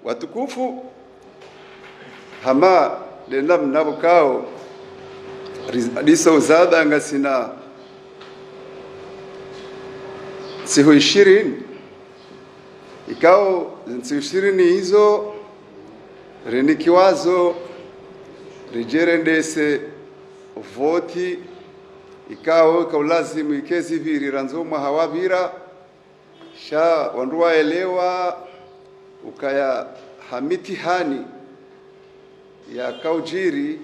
Watukufu hama lena mnabukao risa uzada ngasina siku 20 ikao siku 20 hizo renikiwazo rejerendese voti ikao kaulazimu ikezi viri ranzoma hawavira sha wanduwa elewa ukaya hamitihani ya kaujiri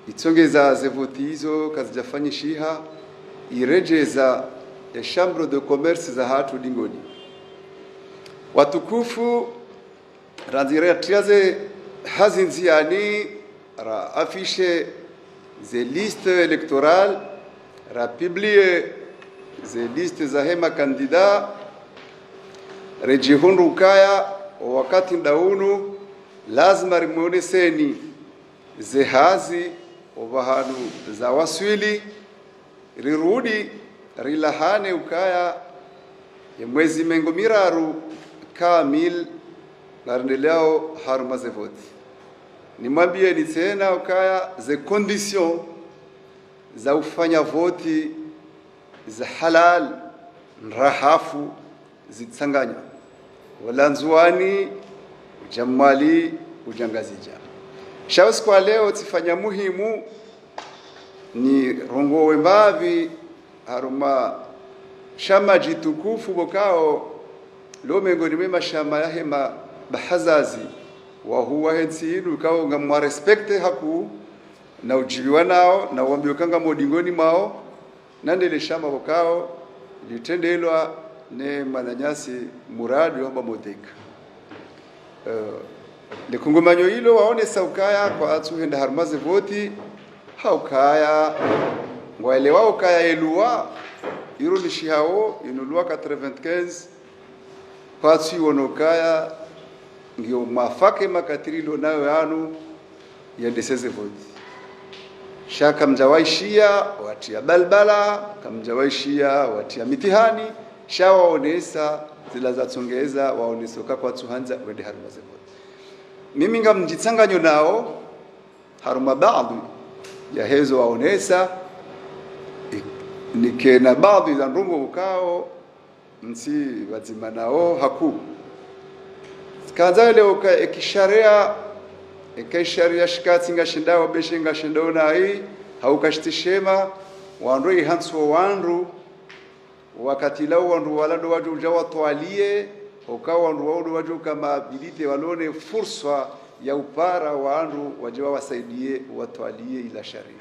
itsongeza zevoti hizo kazijafanyishiha irejeza ya chambre de commerce za hatu dingoni. Watukufu ranzira tiaze hazinziani ra affiche ze liste électorale ra publier ze liste za hema kandida rejihundu kaya wakati ndaunu lazima rimuoneseni zehazi obahanu za waswili rirudi rilahane ukaya ya mwezi mengo miraru kamil narendeleo haruma ze voti. Nimwambie ni tena ukaya ze condition za ufanya voti za halal nrahafu zitsanganya wala nzuani ujamali ujangazija shawsi kwa leo tifanya muhimu ni rongo wembavi haruma shama jitukufu bokao lomengo ni mema shama ya hema bahazazi wa huwa hensiinu kao ngamwa respecte haku na ujibiwa nao na uambiwa kanga modingoni mao nandele shama bokao litendelwa ne mananyasi muradi wa modeka le kungumanyo hilo waone saukaya kwa atuhenda harumaze voti haukaya ngwaelewa ukaya elua irulishi hao inulua 95 kwa atu wonokaya ndio mafake makatirilo nayo yanu ya deseze voti shaka mjawaishia watia balbala kamjawaishia watia mitihani shawaonesa zila zatsongeza waonesoka kwa tuhanza wende haruma zevoti. Mimi ngamjitsanganyo nao haruma baadhi ya hezo waonesa nikena baadhi za ndungu ukao msi wazima nao haku kanza leo ka ekisharia shikati ngashindao beshe ngashindao nai haukashtishema wandoi hanso wandu wakati lao wandu walando waju ujawa toalie ukawa wandu waju kama bilite walone fursa ya upara wandu wajawa wasaidie watoalie ila sharia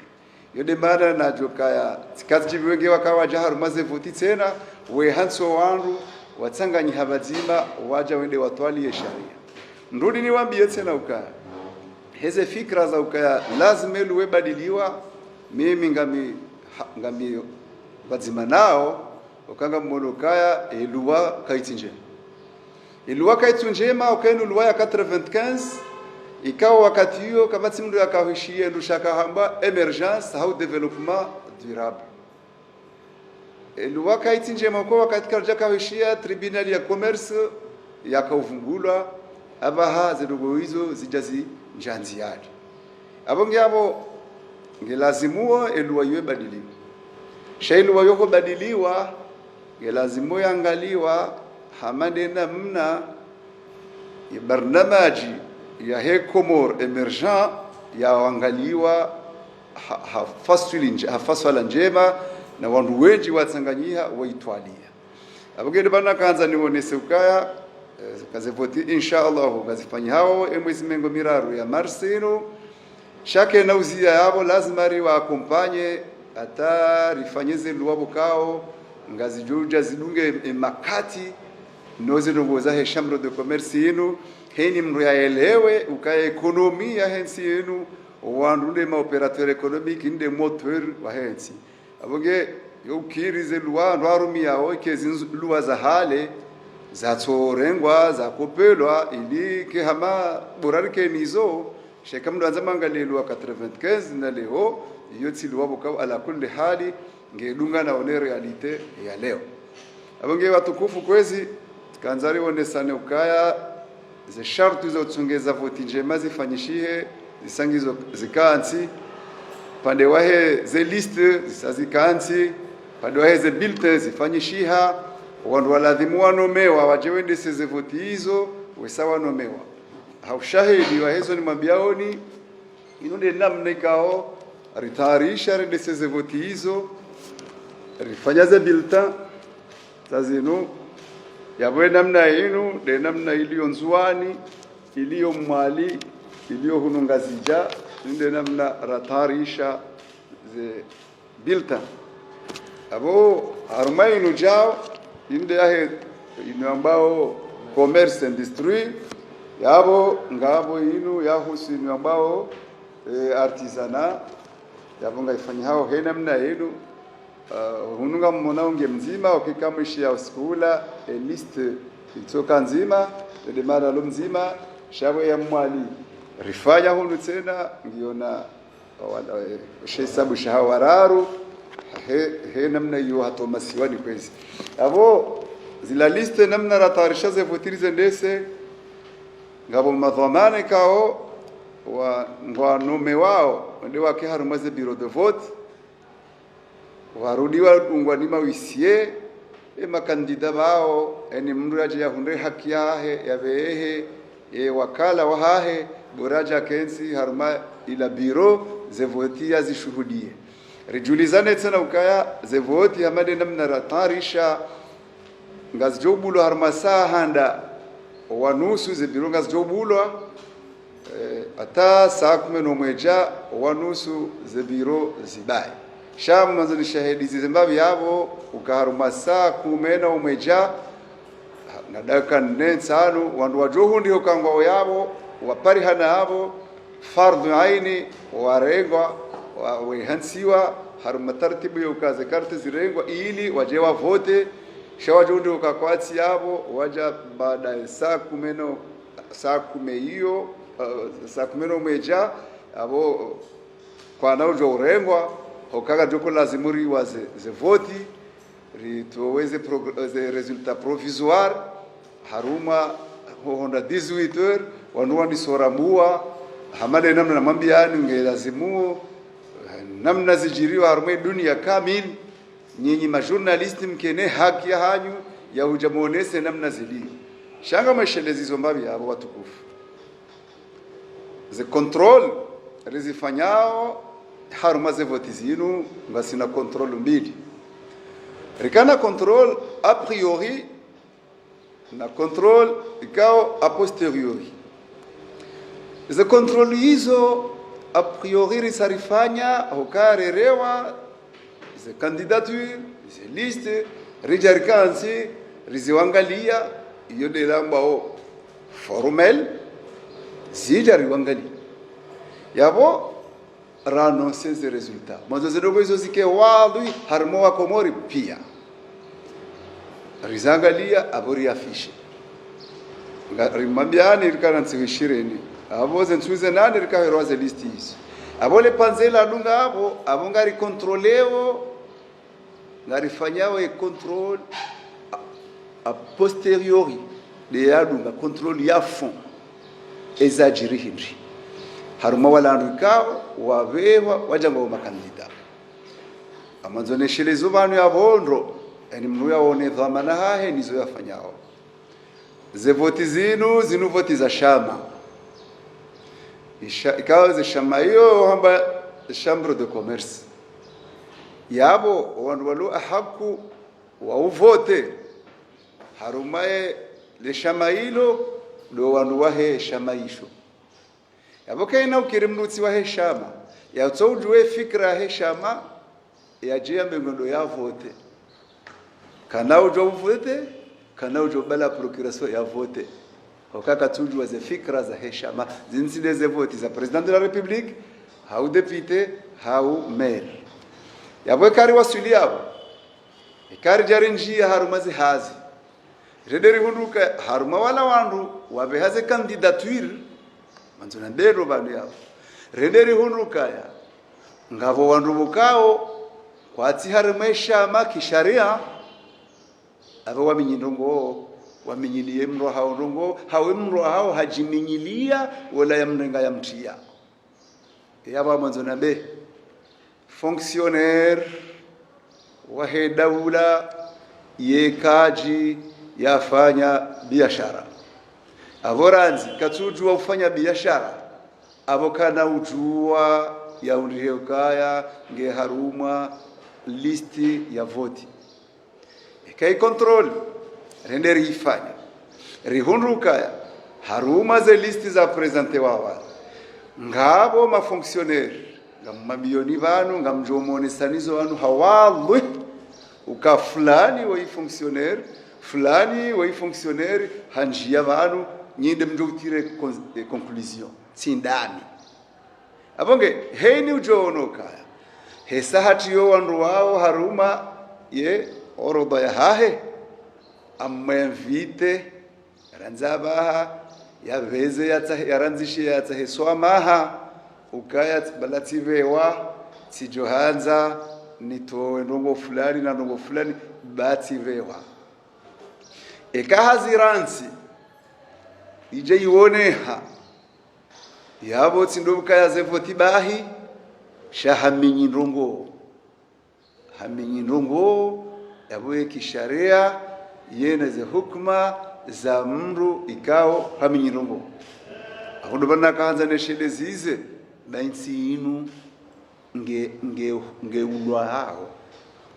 yode mara na jokaya tikazi wenge wakawa jaharu mazevuti tena we hanso wandu watsanganyi habazima waja wende watoalie sharia ndudi niwaambie tena ukaya heze fikra za ukaya lazima luwe badiliwa mimi ngami bazima nao ukanga mmonokaya eluwa kaitunjema ukaenu luwa ya 95 ikawa wakati hiyo kama timundu yakahishia ndushaka hamba emergence au development durable eluwa kaitunjema kwa wakati karja kahishia tribunal ya commerce yakauvungulwa abaha zidogo hizo zijazi njanziadi abonge abo ngelazimuo eluwa ywe badiliwa shailuwa yoko badiliwa ngelazimuo yangaliwa hamande namna ya barnamaji ya hekomor emergent ya wangaliwa hafaswala njema na wandu wenji watsanganyiha waitwalia abogede bana kanza niwonese ukaya kazevoti inshallah gazifanya hao mwezi mengo miraru ya marsino shake na uzia yabo lazima ri waakompanye ata rifanyeze luwabo kao ngazi juja zidunge makati noze nongoza he chambre de commerce yenu heni mru yaelewe ukaya ekonomia hensi yenu wandunde ma operateur économique inde moteur wa hensi aboge yokirize luwa ndwarumi yao kezi luwa za hale za tsorengwa za kopelwa ili ke hama borarike nizo sheka mdu anza mangalelo 95 na leo iyo tsilwabo kwa ala kulli hali ngedunga na one realite ya leo abonge watukufu kwezi kanzari wonesane ukaya ze shartu za utsongeza voti njema zifanyishihe zisangizo zikansi pande wahe ze liste zisazikansi pande wahe ze bulletin zifanyishiha wandu waladhimu wanomewa wajewende ze voti hizo wesawa nomewa haushahidi wa hizo ni mabiaoni inonde namna ikao ritarisha rende ze voti hizo rifanya ze bulletin tazinu yabwe namna inu de namna iliyo nzuani iliyo mwali iliyo hunungazija inde namna ratarisha ze bilta abo arumainu jao inde yahe inu ambao commerce industry yabo ngabo inu yahusi inu ambao artisana yabo ngaifanya hao he namna inu hununga mmonaunge mzima ukikamishi ya skula list itoka nzima de mara lo mzima shawe ya mwali rifanya hunu tena ngiona shesabu shahawararu he namna hiyo hatomasiwani kwezi abo zila liste namna ratarisha ze votirize ndese ngabo madhamane kao wa ngwanome wao ndio wake harumaze bureau de vote warudiwa ungwanima wisie makandida bao eni mndu yaje yahunde haki yahe yabehe wakala wahahe boraja kensi harma ila biro zevoti yazishuhudie rijulizane tena ukaya zevoti hamade namna ratarisha ngazjobulo harma saa handa wanusu zebiro ngazjobulo ata saa 11 wanusu zebiro zibai shamu manzo ni shahidi zimbabi yabo ukaharuma saa 11 na dakika 4 wandu wajohu ndio kangwa yabo waparihana habo fardhu aini warengwa wahansiwa haruma taratibu ya ukaze karte zirengwa ili waje wavote shawajo ndio kakwati yabo waja baada ya saa 10 hiyo saa 11 abo kwa nao jo urengwa okaga joko lazimuri waze ze voti ritoweze ze resultat provisoire haruma honda 18 heures wanua ni soramua hamale namna mambiani ngelazimu namna zijiriwa haruma dunia kamil nyinyi majournalisti mkene haki ya hanyu ya hujamuonese namna zili shanga mashelezi zombabi abo watukufu ze control rizifanyao haruma ze voti zinu ngasina control mbili rikana control a priori na control ikao a posteriori ze control hizo a priori risarifanya hokarerewa ze candidature ze liste rijarkansi riziwangalia iyo de lambao formel zijariwangalia yabo renoncer ces résultats mwanzo zidogo hizo zike wadhi harmo wa komori pia rizangalia abori afishe rimambiani rikana nsishireni abo zensuze nani rikaheroze list hizo abole panzela dunga abo ngari controleo ngari fanyawo e control a posteriori de yadunga control ya fond ezajiri hindri haruma walandukao wavewa wajanga wa makandida amanzone shelezo banu ya bondro eni mnu yaone dhamana hahe nizo yafanyao ze voti zinu voti za shama ikawa ze shama hiyo hamba chambre de commerce yabo wandu walu ahaku wa uvote harumae le shama hilo do wandu wahe shama hisho yabokaina ukirimnutsi wa heshama ya tsojwe fikra heshama ya jia mengondo ya vote kana ujo vote kana ujo bala procuration ya vote okaka tujwa ze fikra za heshama zinside ze vote za president de la republique hau député hau maire yabokari wasuli yabo ikari jarinji harumazi hazi rederi hunduka haruma wala wandu wabehaze candidature manzona ndero bandu yao renderi hunrukaya ngavo wandu bukao kwati harimesha maki sharia abo waminyindongo waminyiliye mro hao ndongo hawe mro hao hajiminyilia wala yamrenga yamtia yaba manzona be fonctionnaire wa daula yekaji yafanya biashara avoranzi katujua ufanya biashara avokana ujua ya undihekaya nge haruma listi ya voti kai control renderi ifanya rihundukaya haruma ze listi za presente wawa ngabo ma fonctionnaire ngamamilioni vanu ngamjomone sanizo vanu hawalwe uka fulani wa fonctionnaire fulani wa fonctionnaire hanjia vanu nyinde mjotire conclusion sindani abonge heni ujono kaya hesa hatiyo wandu wao haruma ye oroba ya hahe amwenvite ranzabaha ya veze yaranzishe yataheswa maha ukaya balativewa sijohanza nitowe ndongo fulani na ndongo fulani bativewa ekahaziransi ije iwoneha yabo tsindobuka yazevoti bahi shahaminyi ndongo yabo kisharia yene ze hukma za mru ikao haminyi ndongo akondo bana kaanza neshede zize bainsi inu nge ulwa hao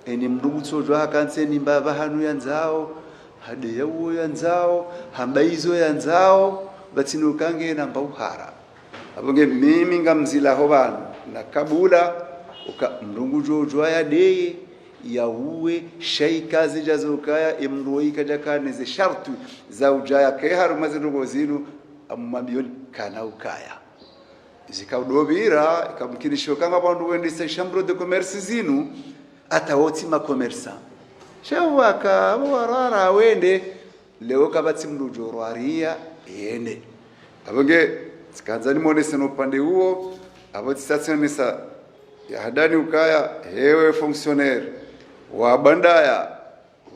eni mndugu tsojwa kanseni mbaba hanu yanzao hade yawo yanzao hambaizo yanzao batsinukange na mbauhara abonge mimi ngamzila ho bana na kabula uka mndungu jojwa ya deye ya uwe shaika zijazokaya imroi kajakane ze shartu za ujaya ke haruma zindugo zinu amambioni kana ukaya zikaudobira ikamkinisho kanga bandu wendisa chambre de commerce zinu atawoti ma commerçant shawaka warara wende leo kabatsi mndujoro aria yende abonge sikanzani monese no pande huo aboti satsenesa ya hadani ukaya hewe fonctionnaire wa bandaya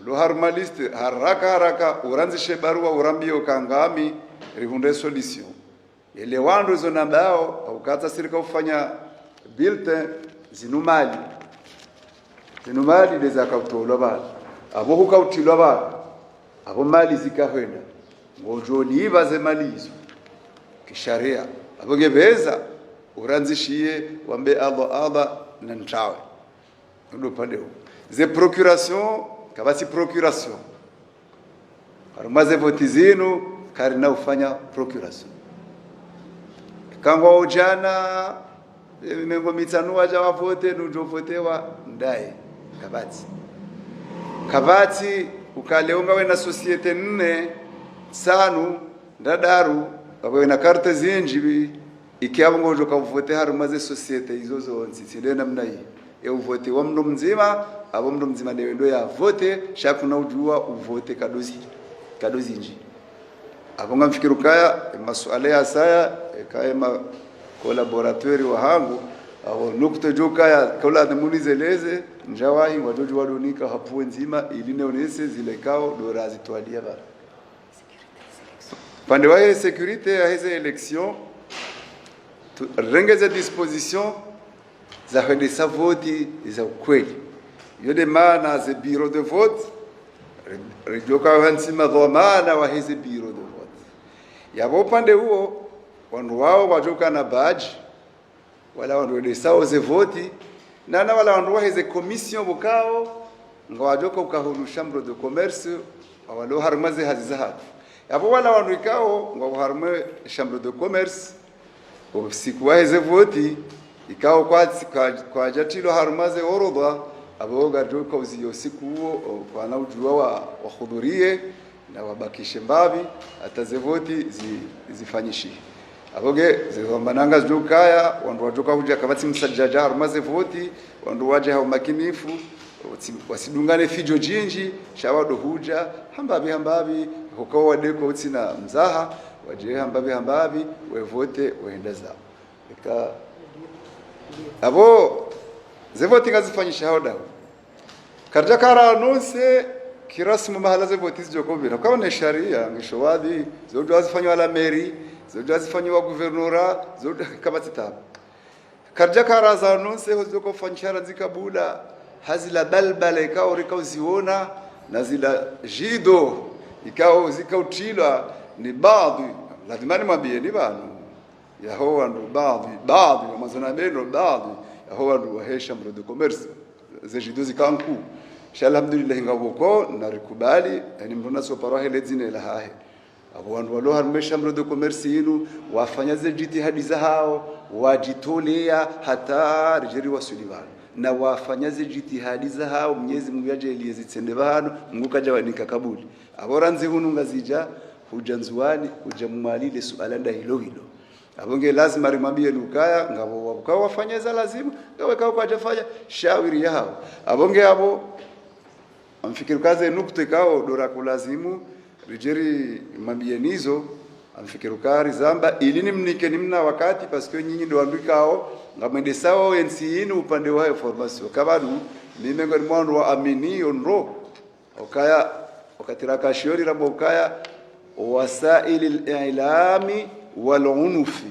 ulo harmaliste haraka uranzishe barua urambio kangami rihunde solution ele wandu zo nambao ukata sirika ufanya bulletin zinumali deza kautola bana abo hukautilwa bana abo mali zikahwenda ngojoni baze malizo kisharia abo gebeza uranzishie wambe Allah na ntawe ndo pande huko ze procuration kabasi procuration karumaze votizinu karina ufanya procuration kangwa ujana mengo mitanu waja wavote nujovotewa ndai kabati ukaleunga we na societe nne sanu ndadaru wawe na karte zinjibi ikiabo ngojo kavote harumaze societe izo zonzi sile namna hii e uvote wa mndo mzima abo mndo mzima ndo ya vote shakuna ujua uvote kadozi nji abonga mfikirukaya masuala ya saya kaya ma collaborateur wa hangu abo nukute joka ya kola namunizeleze njawahi wajojo wadonika hapo nzima iline onese zilekao dorazi twadia ba pande wa sécurité ya hizo election rengeze disposition za kwendesa voti za ukweli yode maana ze bureau de vote rejoka hansima dhamana wa hizo bureau de vote yabo pande huo wandu wao wajoka na badge wala wandu wedesao ze voti na wala wandu wa hizo commission bukao ngawajoka ukahulu chambre de commerce walo harmaze hazizahatu yabo wala wandu ikao ngawaharme chambre de commerce siku wa hizo voti ikao kwa jatilo harumaze orodha aboga joka uziyo siku huo wana ujua wa hudhurie na wabakishe mbavi atazevoti zifanyishi aboge zizombananga zukaya wandu wajoka huja kabati msajaja harumaze voti wandu waje hao makinifu wasidungane fijo jinji shawado huja hambabi hukao wadeko utsina mzaha waje hambabi wevote waenda zao eka abo zevoti ngazifanyisha hoda karja kara anonse kirasmu mahala zevoti zijokobira kwa na sharia ngishowadi zote wazifanywa la meri zote wazifanywa guvernora zote kama titabu karja kara za anonse hozoko fanchara zikabula hazila balbala ikao rikao ziona na zila jido ikao zikautila ni baadhi lazima nimwambie ni banu yahowa ndo baadhi wa mazana beno baadhi yahowa ndo wahesha mrodo commerce zejido zikanku alhamdulillah ngaboko na rikubali yani mbona so parahe ledzine la hahe abo wandu walo harmesha mrodo commerce yinu wafanya jitihadi za hao wajitolea hata rijeri wasulibana na wafanya jitihadi za hao Mwenyezi Mungu yajalie zitsende bano Mungu kaja wanika kabuli aboranzi hunu ngazija hujanzuani hujamumalile suala nda hilo abonge lazima rimwambie lukaya ngabo wabukao wafanyeza lazima ngawe kao kwa jafanya shawiri yao abonge abo amfikiri kaze nukte kao dora kulazimu rijeri mabienizo amfikiri kari zamba ili mnike nimna wakati paske nyinyi ndo andikao ngamende sawa wensiini upande wa information kabadu nimengo ni mwandu wa amini onro okaya okatiraka shiori rabo okaya wasail al-i'lami wal-unufi